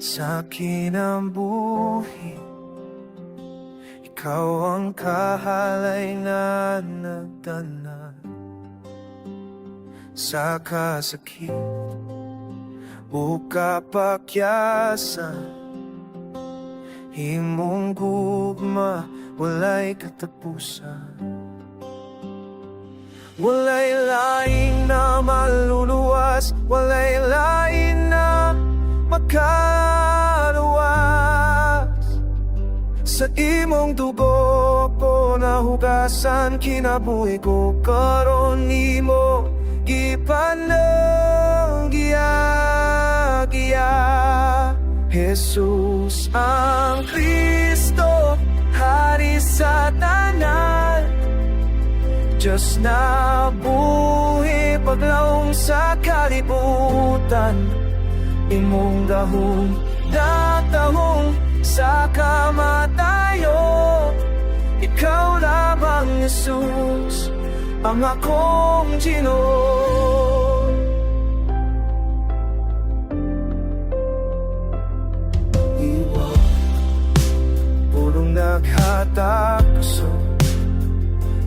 Sa'kin ang buhay, ikaw ang kahalay na nagdala sa kasakit o kapakyasan. Himong gugma, walay katapusan. Walay lain na maluluwas, walay lain na makaluwas. Sa imong dugo ko nahugasan, kinabuhi ko karon nimo gipanagya. Jesus ang Kristo, Hari sa tanan, Diyos na buhi paglaong sa kalibutan. Imong dahong datahong sa kamatayon. Ikaw lamang, Jesus, ang akong Ginoo. Purong naghatag puso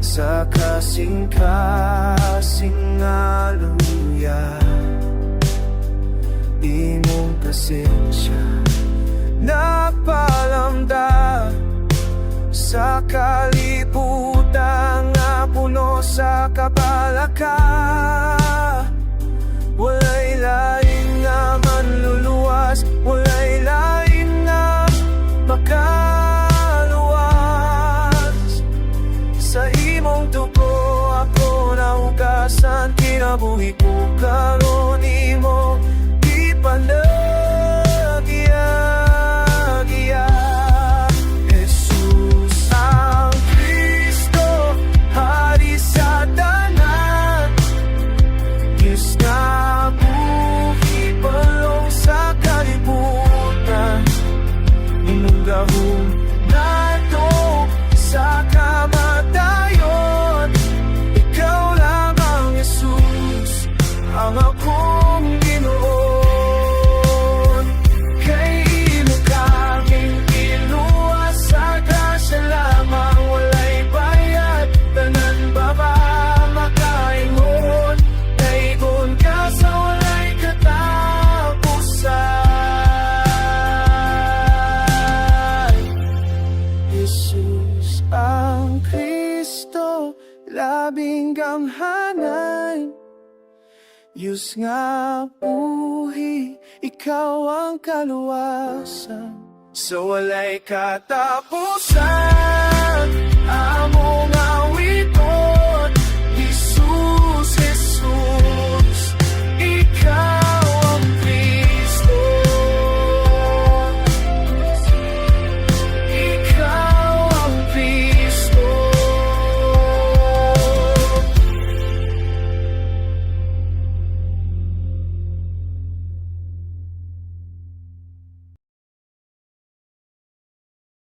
sa kasing-kasing aluya. Imong pasensya nagpalamda sa kalibutan nga puno sa kabalaka. Walay lain nga manluluwas, walay lain nga makaluwas. Sa imong dugo ako nahugasan, kinabuhi ko karon nimo gipanagya. Jesus ang Kristo, Hari sa tanan, Diyos na buhi palong sa kalibutan. Imong gahom nato sa kamatayon. Ikaw lamang, Jesus, ang akong Ginoo. Kay imo kaming iluwas sa grasya lamang, walay bayad, tanan baba makaingon. Naigon ka sa walay katapusan. Jesus ang Kristo, labing gamhanan, Diyos nga buhi, ikaw ang kaluwasan. Sa walay katapusan.